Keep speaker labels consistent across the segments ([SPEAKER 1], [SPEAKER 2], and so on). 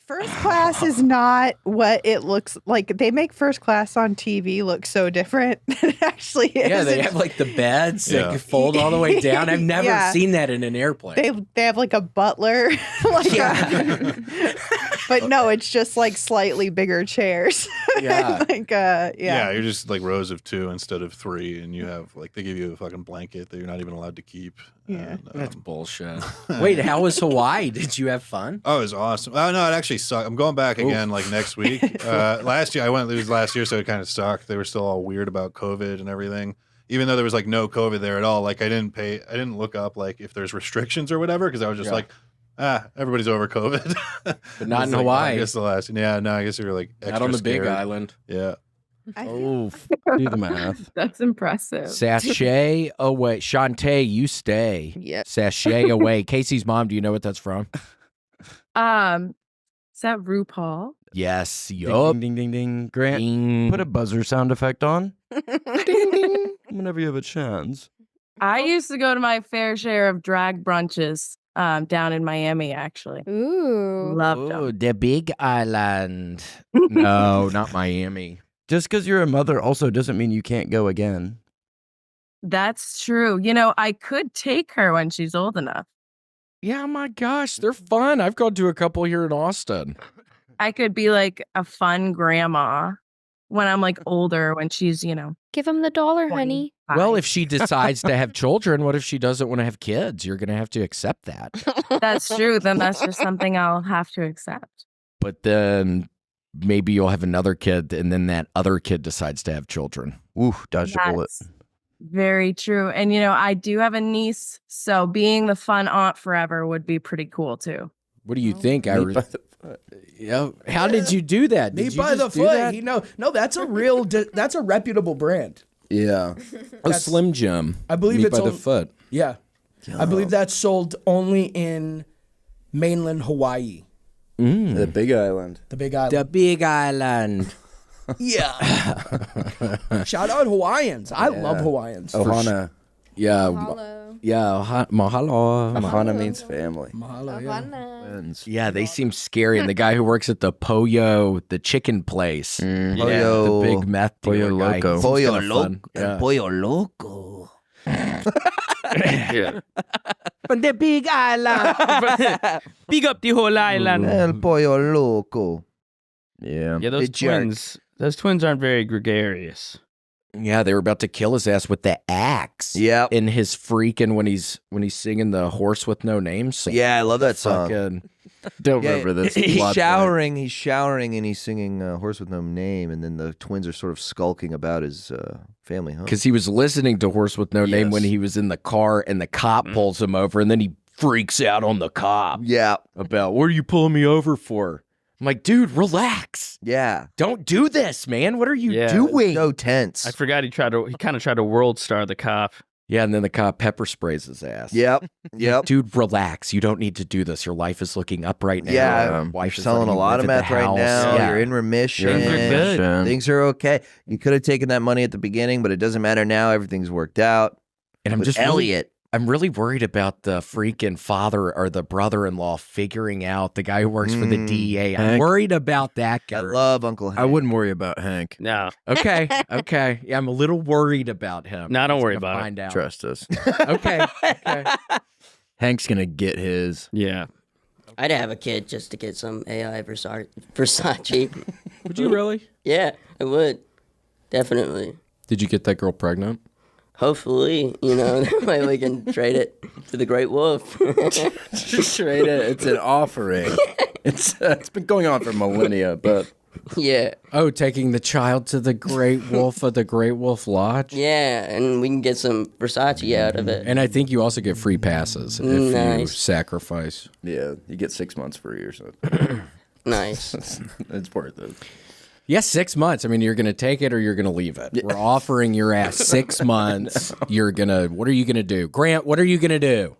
[SPEAKER 1] First class is not what it looks like. They make first class on TV look so different than it actually is.
[SPEAKER 2] Yeah, they have like the beds that can fold all the way down. I've never seen that in an airplane.
[SPEAKER 1] They have like a butler. But no, it's just like slightly bigger chairs.
[SPEAKER 3] Yeah.
[SPEAKER 1] Yeah,
[SPEAKER 3] you're just like rows of 2 instead of 3, and you have like they give you a fucking blanket that you're not even allowed to keep.
[SPEAKER 1] Yeah.
[SPEAKER 2] That's bullshit. Wait, how was Hawaii? Did you have fun?
[SPEAKER 3] Oh, it was awesome. Oh no, it actually sucked. I'm going back again like next week. Last year I went. It was last year, so it kind of sucked. They were still all weird about COVID and everything. Even though there was like no COVID there at all. Like I didn't look up like if there's restrictions or whatever because I was just like, everybody's over COVID.
[SPEAKER 2] But not in Hawaii.
[SPEAKER 3] I guess the last. Yeah, no, I guess we were like extra
[SPEAKER 2] not on the
[SPEAKER 3] scared.
[SPEAKER 2] big island.
[SPEAKER 3] Yeah.
[SPEAKER 4] Do the math.
[SPEAKER 5] That's impressive.
[SPEAKER 2] Sashay away. Shantae, you stay.
[SPEAKER 6] Yep.
[SPEAKER 2] Sashay away. Casey's mom, do you know what that's from?
[SPEAKER 5] Is that RuPaul?
[SPEAKER 2] Yes.
[SPEAKER 4] Ding,
[SPEAKER 2] Yup.
[SPEAKER 4] ding, ding, ding. Grant,
[SPEAKER 2] Ding.
[SPEAKER 4] put a buzzer sound effect on. Ding, ding. Whenever you have a chance.
[SPEAKER 5] I used to go to my fair share of drag brunches down in Miami, actually.
[SPEAKER 6] Ooh.
[SPEAKER 5] Loved them.
[SPEAKER 2] Oh, the big island. No, not Miami.
[SPEAKER 4] Just because you're a mother also doesn't mean you can't go again.
[SPEAKER 5] That's true. You know, I could take her when she's old enough.
[SPEAKER 2] Yeah, my gosh, they're fun. I've gone to a couple here in Austin.
[SPEAKER 5] I could be like a fun grandma when I'm like older, when she's, you know.
[SPEAKER 6] Give him the $1, honey.
[SPEAKER 2] Well, if she decides to have children, what if she doesn't want to have kids? You're going to have to accept that.
[SPEAKER 5] That's true. Then that's just something I'll have to accept.
[SPEAKER 2] But then maybe you'll have another kid, and then that other kid decides to have children.
[SPEAKER 4] Ooh, dodged a bullet.
[SPEAKER 5] That's very true. And, you know, I do have a niece, so being the fun aunt forever would be pretty cool, too.
[SPEAKER 2] What do you think, Iris? Yeah. How did you do that?
[SPEAKER 7] Me
[SPEAKER 2] Did you
[SPEAKER 7] by the
[SPEAKER 2] just do
[SPEAKER 7] foot.
[SPEAKER 2] that?
[SPEAKER 7] No, that's a real. That's a reputable brand.
[SPEAKER 4] Yeah.
[SPEAKER 2] Oh, Slim Jim.
[SPEAKER 7] I believe
[SPEAKER 2] Meat
[SPEAKER 7] it's
[SPEAKER 2] by the
[SPEAKER 7] on-
[SPEAKER 2] foot.
[SPEAKER 7] Yeah, I believe that's sold only in mainland Hawaii,
[SPEAKER 4] The big island.
[SPEAKER 7] the Big Island.
[SPEAKER 2] The big island.
[SPEAKER 7] Yeah. Shout out Hawaiians. I love Hawaiians.
[SPEAKER 4] Ohana.
[SPEAKER 2] Yeah.
[SPEAKER 6] Mahalo.
[SPEAKER 2] Yeah. Mahalo.
[SPEAKER 4] Ohana means family.
[SPEAKER 7] Mahalo, yeah.
[SPEAKER 6] Havana.
[SPEAKER 2] Yeah, they seem scary. And the guy who works at the Pollo, the chicken place.
[SPEAKER 4] Pollo.
[SPEAKER 2] The big meth dealer
[SPEAKER 4] Pollo
[SPEAKER 2] guy.
[SPEAKER 4] Loco.
[SPEAKER 2] He seems
[SPEAKER 4] Pollo
[SPEAKER 2] kinda fun. Yeah.
[SPEAKER 4] Pollo Loco. Yeah.
[SPEAKER 2] From the big island. Big up the whole island.
[SPEAKER 4] El Pollo Loco. Yeah.
[SPEAKER 8] Yeah, those twins. Those twins aren't very gregarious.
[SPEAKER 2] Yeah, they were about to kill his ass with the axe.
[SPEAKER 4] Yeah.
[SPEAKER 2] In his freaking when he's singing the Horse with No Name song.
[SPEAKER 4] Yeah, I love that song.
[SPEAKER 2] Fucking,
[SPEAKER 4] Don't remember this. He's
[SPEAKER 2] plot
[SPEAKER 4] showering. He's showering and he's singing Horse with No Name, and then the twins are sort of skulking about his family home.
[SPEAKER 2] because he was listening to Horse with No Name
[SPEAKER 4] Yes.
[SPEAKER 2] when he was in the car, and the cop pulls him over, and then he freaks out on the cop.
[SPEAKER 4] Yeah.
[SPEAKER 2] About, what are you pulling me over for? I'm like, dude, relax.
[SPEAKER 4] Yeah.
[SPEAKER 2] Don't do this, man. What are you
[SPEAKER 8] Yeah.
[SPEAKER 2] doing?
[SPEAKER 4] So tense.
[SPEAKER 8] I forgot he kind of tried to world star the cop.
[SPEAKER 2] Yeah, and then the cop pepper sprays his ass.
[SPEAKER 4] Yep. Yep.
[SPEAKER 2] Dude, relax. You don't need to do this. Your life is looking up right now.
[SPEAKER 4] Yeah,
[SPEAKER 2] Your wife
[SPEAKER 4] you're
[SPEAKER 2] is
[SPEAKER 4] selling
[SPEAKER 2] letting
[SPEAKER 4] a
[SPEAKER 2] you
[SPEAKER 4] lot
[SPEAKER 2] live
[SPEAKER 4] of
[SPEAKER 2] at the
[SPEAKER 4] meth right
[SPEAKER 2] house.
[SPEAKER 4] now.
[SPEAKER 2] Yeah.
[SPEAKER 4] You're in remission.
[SPEAKER 8] Things are good.
[SPEAKER 4] Things are okay. You could have taken that money at the beginning, but it doesn't matter now. Everything's worked out.
[SPEAKER 2] And I'm
[SPEAKER 4] With
[SPEAKER 2] just
[SPEAKER 4] Elliot.
[SPEAKER 2] I'm really worried about the freaking father or the brother-in-law figuring out the guy who works for the DEA. I'm
[SPEAKER 4] Hank.
[SPEAKER 2] worried about that guy.
[SPEAKER 4] I love Uncle Hank.
[SPEAKER 9] I wouldn't worry about Hank.
[SPEAKER 8] No,
[SPEAKER 2] Okay, okay. Yeah, I'm a little worried about him.
[SPEAKER 8] No, don't
[SPEAKER 2] Just
[SPEAKER 8] worry
[SPEAKER 2] gonna
[SPEAKER 8] about it.
[SPEAKER 2] find out.
[SPEAKER 9] Trust us.
[SPEAKER 2] Okay, okay.
[SPEAKER 9] Hank's gonna get his.
[SPEAKER 8] yeah.
[SPEAKER 10] I'd have a kid just to get some AI Versace.
[SPEAKER 2] Would you really?
[SPEAKER 10] Yeah, I would. Definitely.
[SPEAKER 2] Did you get that girl pregnant?
[SPEAKER 10] Hopefully, you know, that way we can trade it to the Great Wolf.
[SPEAKER 9] Just trade it. It's an offering. It's been going on for millennia, but
[SPEAKER 10] Yeah.
[SPEAKER 2] Oh, taking the child to the Great Wolf of the Great Wolf Lodge?
[SPEAKER 10] Yeah, and we can get some Versace out of it.
[SPEAKER 2] And I think you also get free passes if you
[SPEAKER 10] Nice.
[SPEAKER 2] sacrifice.
[SPEAKER 9] yeah, you get 6 months free or something.
[SPEAKER 10] Nice.
[SPEAKER 9] It's worth it.
[SPEAKER 2] Yes, 6 months. I mean, you're going to take it or you're going to leave it. We're offering your ass 6 months. You're going to, what are you going to do? Grant, what are you going to do?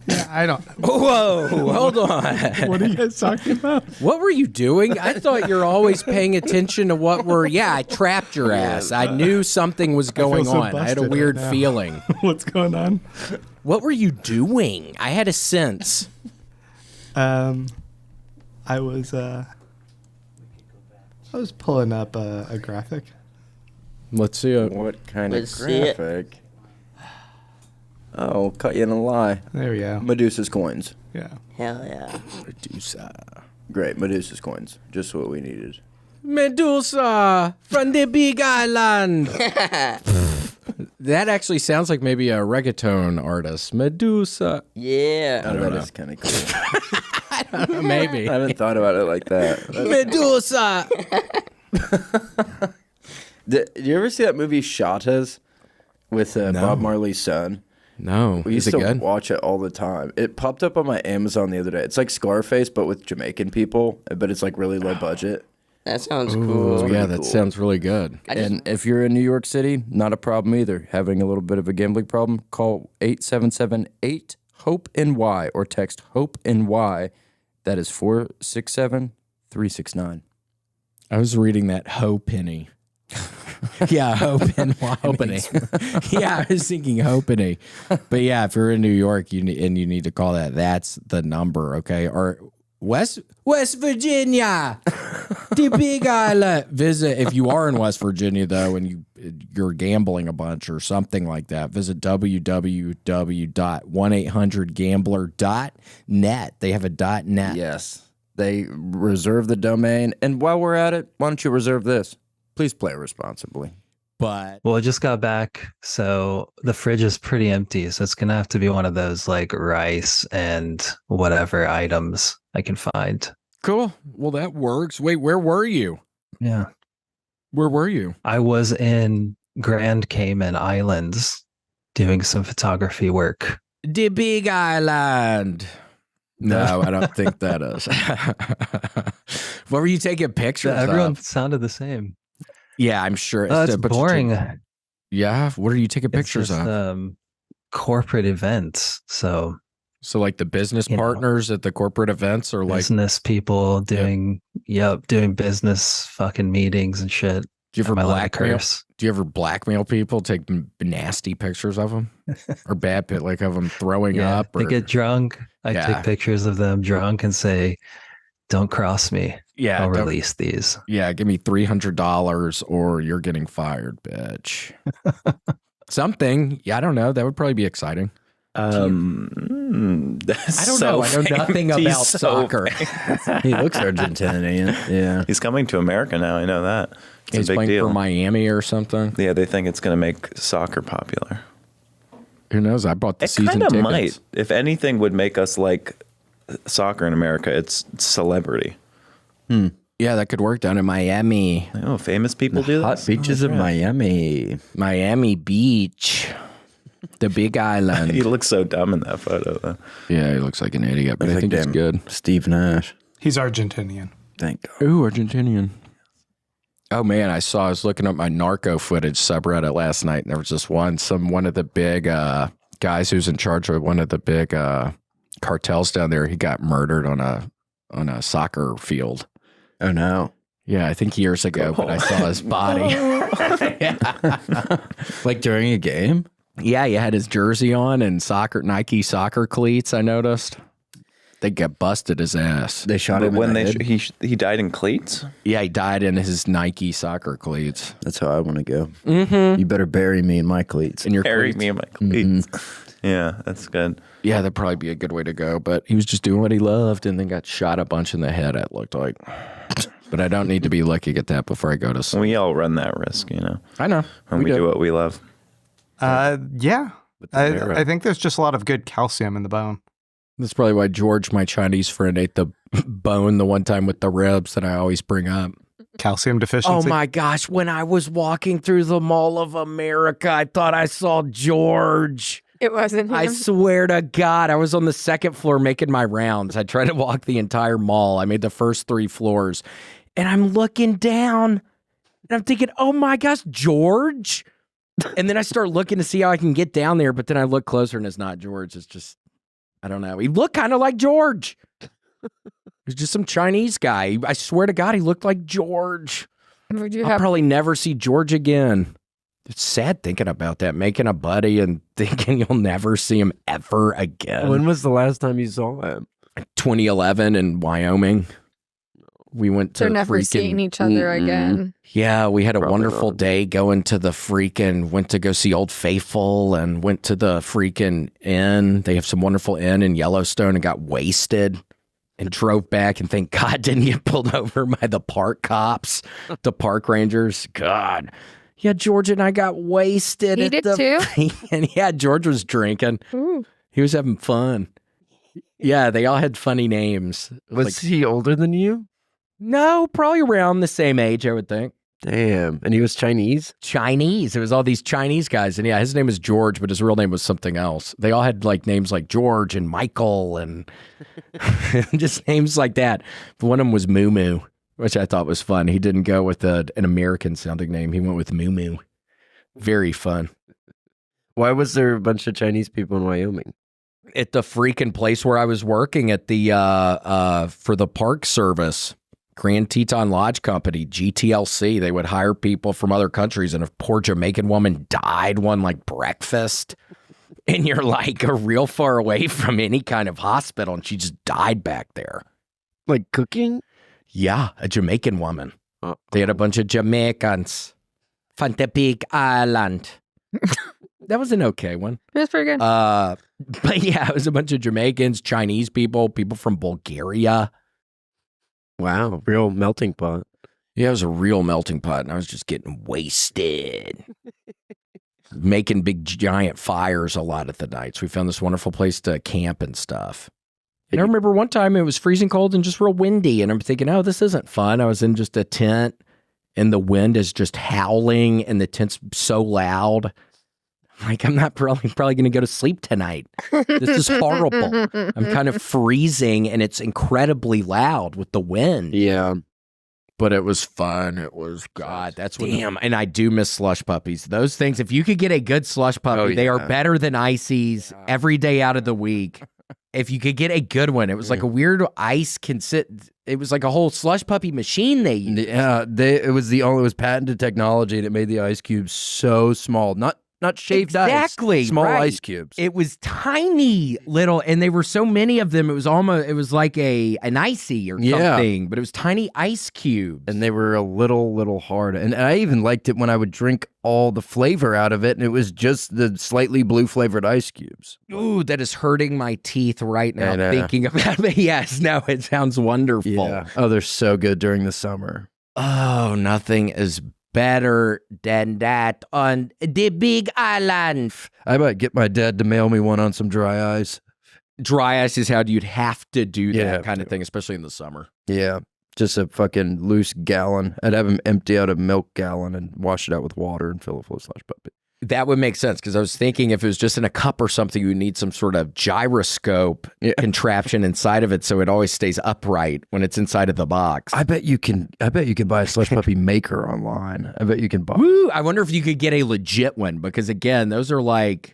[SPEAKER 11] Yeah, I don't.
[SPEAKER 9] Whoa, hold on.
[SPEAKER 11] What are you guys talking about?
[SPEAKER 2] What were you doing? I thought you're always paying attention to what we're. Yeah, I trapped your ass. I knew something was going
[SPEAKER 11] so
[SPEAKER 2] on. I had a
[SPEAKER 11] busted
[SPEAKER 2] weird
[SPEAKER 11] right now.
[SPEAKER 2] feeling.
[SPEAKER 11] What's going on?
[SPEAKER 2] What were you doing? I had a sense.
[SPEAKER 11] I was pulling up a graphic.
[SPEAKER 2] Let's see it.
[SPEAKER 9] What kind
[SPEAKER 10] Let's
[SPEAKER 9] of
[SPEAKER 10] see it.
[SPEAKER 9] graphic? Oh, caught you in a lie.
[SPEAKER 11] There we go.
[SPEAKER 9] Medusa's coins.
[SPEAKER 11] Yeah.
[SPEAKER 10] Hell yeah.
[SPEAKER 2] Medusa.
[SPEAKER 9] Great, Medusa's coins. Just what we needed.
[SPEAKER 2] Medusa from the Big Island. That actually sounds like maybe a reggaeton artist. Medusa.
[SPEAKER 10] Yeah.
[SPEAKER 9] Oh, that is kind of cool.
[SPEAKER 2] I don't know, maybe.
[SPEAKER 9] I haven't thought about it like that.
[SPEAKER 2] Medusa.
[SPEAKER 9] Did you ever see that movie Shotas with Bob Marley's son?
[SPEAKER 2] No.
[SPEAKER 9] We used
[SPEAKER 2] Is it
[SPEAKER 9] to
[SPEAKER 2] good?
[SPEAKER 9] watch it all the time. It popped up on my Amazon the other day. It's like Scarface, but with Jamaican people, but it's like really low budget.
[SPEAKER 10] That sounds
[SPEAKER 2] Oh,
[SPEAKER 10] cool.
[SPEAKER 2] yeah, that sounds really good.
[SPEAKER 9] And if you're in New York City, not a problem either. Having a little bit of a gambling problem, call 877-8-HOPE-NY or text HOPE-NY. That is 467-369.
[SPEAKER 2] I was reading that Ho Penny. Yeah, Hoping. Yeah, I was thinking Hoping. But yeah, if you're in New York you need to call that. That's the number, okay? Or West Virginia, the Big Island. Visit if you are in West Virginia though, and you're gambling a bunch or something like that. Visit www.1800gambler.net. They have a .net.
[SPEAKER 9] Yes, they reserve the domain. And while we're at it, why don't you reserve this? Please play responsibly.
[SPEAKER 2] But
[SPEAKER 12] well, I just got back, so the fridge is pretty empty. So it's gonna have to be one of those like rice and whatever items I can find.
[SPEAKER 2] Cool. Well, that works. Wait, where were you?
[SPEAKER 12] Yeah.
[SPEAKER 2] Where were you?
[SPEAKER 12] I was in Grand Cayman Islands doing some photography work.
[SPEAKER 2] The Big Island. No, I don't think that is. What were you taking pictures
[SPEAKER 12] Everyone
[SPEAKER 2] of?
[SPEAKER 12] sounded the same.
[SPEAKER 2] Yeah, I'm sure.
[SPEAKER 12] It's boring.
[SPEAKER 2] Yeah. What are you taking pictures
[SPEAKER 12] just,
[SPEAKER 2] of?
[SPEAKER 12] Corporate events. So
[SPEAKER 2] like the business partners at the corporate events, or like
[SPEAKER 12] business people doing business fucking meetings and shit.
[SPEAKER 2] Do you ever blackmail?
[SPEAKER 12] Curse.
[SPEAKER 2] Do you ever blackmail people? Take nasty pictures of them, or bad like of them throwing up? Or,
[SPEAKER 12] they get drunk. I take pictures of them drunk and say, "Don't cross me.
[SPEAKER 2] Yeah,
[SPEAKER 12] I'll release these."
[SPEAKER 2] Yeah, give me $300 or you're getting fired, bitch. Something. Yeah, I don't know. That would probably be exciting.
[SPEAKER 13] I don't
[SPEAKER 2] know. I know nothing about soccer.
[SPEAKER 9] He looks Argentinian. Yeah,
[SPEAKER 13] he's coming to America now. I know that. It's
[SPEAKER 2] He's
[SPEAKER 13] a big
[SPEAKER 2] playing
[SPEAKER 13] deal
[SPEAKER 2] for Miami or something.
[SPEAKER 13] Yeah, they think it's going to make soccer popular.
[SPEAKER 2] Who knows? I bought the season
[SPEAKER 13] tickets. It
[SPEAKER 2] tickets.
[SPEAKER 13] kind of might. If anything would make us like soccer in America, it's celebrity.
[SPEAKER 2] Yeah, that could work down in Miami.
[SPEAKER 13] Oh, famous people do
[SPEAKER 9] hot
[SPEAKER 13] this?
[SPEAKER 9] beaches of Miami.
[SPEAKER 2] Miami Beach. The Big Island.
[SPEAKER 13] He looks so dumb in that photo, though.
[SPEAKER 2] Yeah, he looks like an idiot, but I think it's good.
[SPEAKER 9] Steve Nash.
[SPEAKER 11] He's Argentinian.
[SPEAKER 9] Thank God.
[SPEAKER 2] Ooh, Argentinian. Oh man, I was looking up my narco footage subreddit last night, and there was just one of the big guys who's in charge of one of the big cartels down there. He got murdered on a soccer field.
[SPEAKER 9] Oh no.
[SPEAKER 2] Yeah, I think years ago, but I saw his body.
[SPEAKER 9] Like during a game?
[SPEAKER 2] Yeah, he had his jersey on and Nike soccer cleats, I noticed. They got busted his ass.
[SPEAKER 9] They shot him
[SPEAKER 13] when
[SPEAKER 9] in the head?
[SPEAKER 13] he died in cleats?
[SPEAKER 2] Yeah, he died in his Nike soccer cleats.
[SPEAKER 9] That's how I want to go.
[SPEAKER 2] Mm-hmm.
[SPEAKER 9] You better bury me in my cleats.
[SPEAKER 2] In your
[SPEAKER 13] Bury
[SPEAKER 2] cleats.
[SPEAKER 13] me in my cleats. Yeah, that's good.
[SPEAKER 2] Yeah, that'd probably be a good way to go. But he was just doing what he loved and then got shot a bunch in the head, it looked like. But I don't need to be looking at that before I go to sleep.
[SPEAKER 13] We all run that risk, you know.
[SPEAKER 2] I know.
[SPEAKER 13] When we do what we love.
[SPEAKER 11] Yeah. I think there's just a lot of good calcium in the bone.
[SPEAKER 2] That's probably why George, my Chinese friend, ate the bone the one time with the ribs that I always bring up.
[SPEAKER 11] Calcium deficiency.
[SPEAKER 2] Oh my gosh, when I was walking through the Mall of America, I thought I saw George.
[SPEAKER 6] It wasn't him.
[SPEAKER 2] I swear to God, I was on the second floor making my rounds. I tried to walk the entire mall. I made the first 3 floors. And I'm looking down and I'm thinking, oh my gosh, George. And then I start looking to see how I can get down there. But then I look closer and it's not George. It's just I don't know. He looked kind of like George. He was just some Chinese guy. I swear to God, he looked like George. I'll probably never see George again. It's sad thinking about that, making a buddy and thinking you'll never see him ever again.
[SPEAKER 14] When was the last time you saw him?
[SPEAKER 2] 2011 in Wyoming. We went to
[SPEAKER 6] They're never seeing each other again.
[SPEAKER 2] Yeah, we had a
[SPEAKER 14] Probably
[SPEAKER 2] wonderful
[SPEAKER 14] not.
[SPEAKER 2] day going to went to go see Old Faithful and went to the freaking inn. They have some wonderful inn in Yellowstone and got wasted and drove back and thank God didn't get pulled over by the park cops, the park rangers. God. Yeah, George and I got wasted.
[SPEAKER 6] He
[SPEAKER 2] at
[SPEAKER 6] did
[SPEAKER 2] the
[SPEAKER 6] too?
[SPEAKER 2] And yeah, George was drinking.
[SPEAKER 6] Ooh.
[SPEAKER 2] He was having fun. Yeah, they all had funny names.
[SPEAKER 14] Was he older than you?
[SPEAKER 2] No, probably around the same age, I would think.
[SPEAKER 14] Damn. And he was Chinese?
[SPEAKER 2] Chinese. It was all these Chinese guys. And yeah, his name was George, but his real name was something else. They all had like names like George and Michael and just names like that. But one of them was Moo Moo, which I thought was fun. He didn't go with an American sounding name. He went with Moo Moo. Very fun.
[SPEAKER 14] Why was there a bunch of Chinese people in Wyoming?
[SPEAKER 2] At the freaking place where I was working at the for the Park Service, Grand Teton Lodge Company, GTLC, they would hire people from other countries, and a poor Jamaican woman died one like breakfast, and you're like a real far away from any kind of hospital, and she just died back there.
[SPEAKER 14] Like cooking?
[SPEAKER 2] Yeah, a Jamaican woman. They had a bunch of Jamaicans. Fantepic Island. That was an okay one.
[SPEAKER 6] It was pretty good.
[SPEAKER 2] But yeah, it was a bunch of Jamaicans, Chinese people, people from Bulgaria.
[SPEAKER 14] Wow, real melting pot.
[SPEAKER 2] Yeah, it was a real melting pot, and I was just getting wasted. Making big, giant fires a lot of the nights. We found this wonderful place to camp and stuff. And I remember one time it was freezing cold and just real windy, and I'm thinking, oh, this isn't fun. I was in just a tent, and the wind is just howling, and the tent's so loud. Like, I'm not probably going to go to sleep tonight. This is horrible. I'm kind of freezing, and it's incredibly loud with the wind.
[SPEAKER 14] Yeah.
[SPEAKER 2] But it was fun. It was, God, that's what. Damn, and I do miss slush puppies. Those things, if you could get a good slush puppy, they are better than ices every day out of the week. If you could get a good one, it was like a weird ice it was like a whole slush puppy machine they used.
[SPEAKER 9] Yeah, it was patented technology, and it made the ice cubes so small. Not shaved ice. Small
[SPEAKER 2] right.
[SPEAKER 9] ice cubes.
[SPEAKER 2] It was tiny little, and they were so many of them. It was like an icy or something, but it was tiny ice cubes.
[SPEAKER 9] And they were a little hard. And I even liked it when I would drink all the flavor out of it, and it was just the slightly blue flavored ice cubes.
[SPEAKER 2] Ooh, that is hurting my teeth right now thinking about it. Yes, no, it sounds wonderful.
[SPEAKER 9] Yeah. Oh, they're so good during the summer.
[SPEAKER 2] Oh, nothing is better than that on the big island.
[SPEAKER 9] I might get my dad to mail me one on some dry ice.
[SPEAKER 2] Dry ice is how you'd have to do that kind of thing, especially in the summer.
[SPEAKER 9] Yeah, just a fucking loose gallon. I'd have him empty out a milk gallon and wash it out with water and fill it full of slush puppy.
[SPEAKER 2] That would make sense, because I was thinking if it was just in a cup or something, you would need some sort of gyroscope contraption inside of it so it always stays upright when it's inside of the box.
[SPEAKER 9] I bet you can buy a slush puppy maker online. I bet you can buy.
[SPEAKER 2] Woo! I wonder if you could get a legit one, because again, those are like,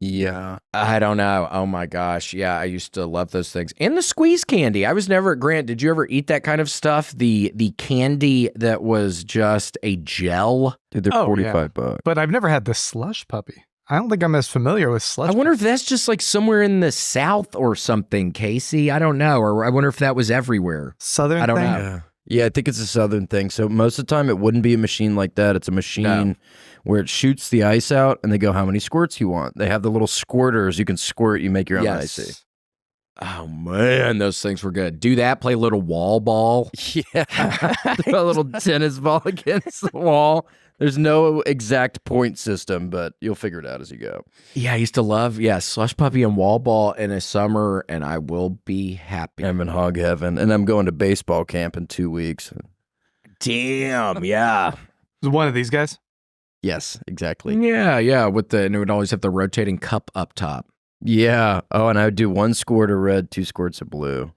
[SPEAKER 9] yeah,
[SPEAKER 2] I don't know. Oh my gosh. Yeah, I used to love those things. And the squeeze candy. I was never, Grant, did you ever eat that kind of stuff? The candy that was just a gel?
[SPEAKER 9] Dude, they're $45.
[SPEAKER 11] But I've never had the slush puppy. I don't think I'm as familiar with slush.
[SPEAKER 2] I wonder if that's just like somewhere in the South or something, Casey. I don't know. Or I wonder if that was everywhere.
[SPEAKER 11] Southern
[SPEAKER 2] I don't
[SPEAKER 11] thing?
[SPEAKER 2] know.
[SPEAKER 9] Yeah, I think it's a Southern thing. So most of the time, it wouldn't be a machine like that. It's a machine where it shoots the ice out, and they go, how many squirts you want? They have the little squirters. You can squirt. You make your own icy.
[SPEAKER 2] Oh, man, those things were good. Do that, play a little wall ball.
[SPEAKER 9] Yeah. Throw a little tennis ball against the wall. There's no exact point system, but you'll figure it out as you go.
[SPEAKER 2] Yeah, I used to love, slush puppy and wall ball in a summer, and I will be happy.
[SPEAKER 9] I'm in hog heaven, and I'm going to baseball camp in 2 weeks.
[SPEAKER 2] Damn, yeah.
[SPEAKER 11] Is it one of these guys?
[SPEAKER 9] Yes, exactly.
[SPEAKER 2] Yeah, and it would always have the rotating cup up top.
[SPEAKER 9] Yeah. Oh, and I would do 1 squirt of red, 2 squirts of blue.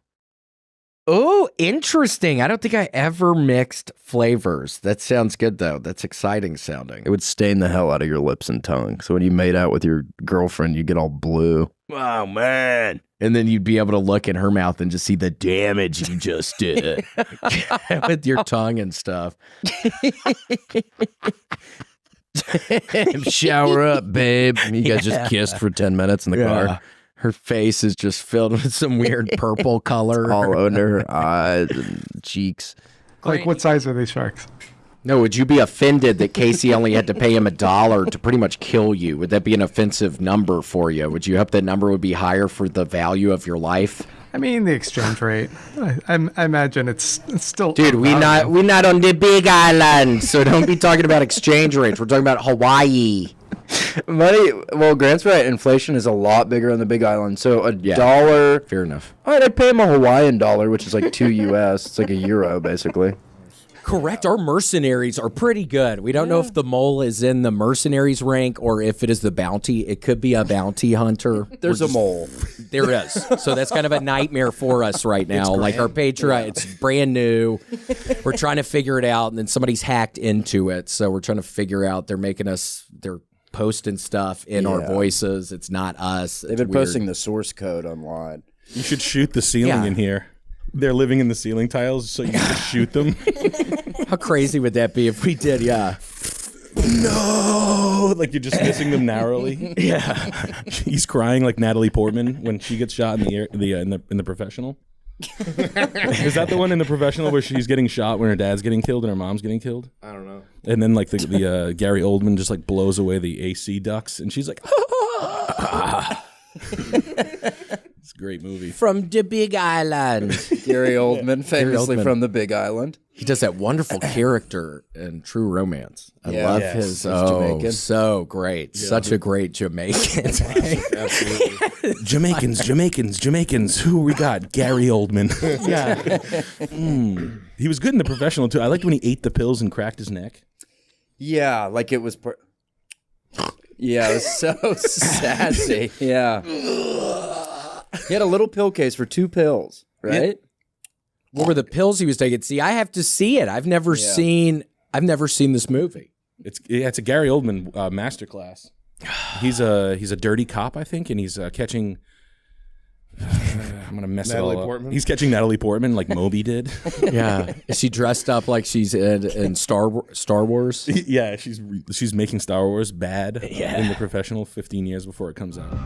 [SPEAKER 2] Oh, interesting. I don't think I ever mixed flavors. That sounds good, though. That's exciting sounding.
[SPEAKER 9] It would stain the hell out of your lips and tongue. So when you made out with your girlfriend, you get all blue.
[SPEAKER 2] Oh, man. And then you'd be able to look in her mouth and just see the damage you just did with your tongue and stuff.
[SPEAKER 9] Shower up, babe. You guys just kissed for 10 minutes in the car.
[SPEAKER 2] Her face is just filled with some weird purple color.
[SPEAKER 9] All under her eyes and cheeks.
[SPEAKER 11] Like, what size are these sharks?
[SPEAKER 2] No, would you be offended that Casey only had to pay him $1 to pretty much kill you? Would that be an offensive number for you? Would you hope that number would be higher for the value of your life?
[SPEAKER 11] I mean, the exchange rate. I imagine it's still.
[SPEAKER 2] Dude, we not on the big island, so don't be talking about exchange rates. We're talking about Hawaii.
[SPEAKER 9] Well, Grant's right. Inflation is a lot bigger on the Big Island. So dollar.
[SPEAKER 2] Fair enough.
[SPEAKER 9] All right, I'd pay him a Hawaiian dollar, which is like $2 US. It's like €1, basically.
[SPEAKER 2] Correct. Our mercenaries are pretty good. We don't know if the mole is in the mercenaries rank or if it is the bounty. It could be a bounty hunter.
[SPEAKER 9] There's a mole.
[SPEAKER 2] There is. So that's kind of a nightmare for us right now. Like our Patreon, it's brand new. We're trying to figure it out, and then somebody's hacked into it. So we're trying to figure out. They're posting stuff in our voices. It's not us.
[SPEAKER 9] They've been posting the source code online.
[SPEAKER 15] You should shoot the ceiling in here. They're living in the ceiling tiles, so you just shoot them.
[SPEAKER 2] How crazy would that be if we did? Yeah.
[SPEAKER 15] No, like you're just missing them narrowly.
[SPEAKER 2] Yeah.
[SPEAKER 15] He's crying like Natalie Portman when she gets shot in the Professional. Is that the one in The Professional where she's getting shot when her dad's getting killed and her mom's getting killed?
[SPEAKER 9] I don't know.
[SPEAKER 15] And then like the Gary Oldman just like blows away the AC ducts, and she's like, it's a great movie.
[SPEAKER 2] From the Big Island.
[SPEAKER 9] Gary Oldman, famously from the Big Island.
[SPEAKER 2] He does that wonderful character in True Romance. I love his
[SPEAKER 9] Jamaican.
[SPEAKER 2] So great. Yeah. Such a great Jamaican.
[SPEAKER 15] Absolutely. Jamaicans. Who we got? Gary Oldman. Yeah. He was good in The Professional too. I liked when he ate the pills and cracked his neck.
[SPEAKER 9] Yeah, like it was yeah, it was so sassy. Yeah. He had a little pill case for 2 pills, right?
[SPEAKER 2] What were the pills he was taking? See, I have to see it. I've never seen this movie.
[SPEAKER 15] It's a Gary Oldman masterclass. He's a dirty cop, I think, and he's catching. I'm gonna mess
[SPEAKER 3] Natalie
[SPEAKER 15] it all up.
[SPEAKER 3] Portman?
[SPEAKER 15] He's catching Natalie Portman like Moby did.
[SPEAKER 2] Yeah, is she dressed up like she's in Star Wars?
[SPEAKER 15] Yeah, she's making Star Wars bad in The Professional 15 years before it comes out.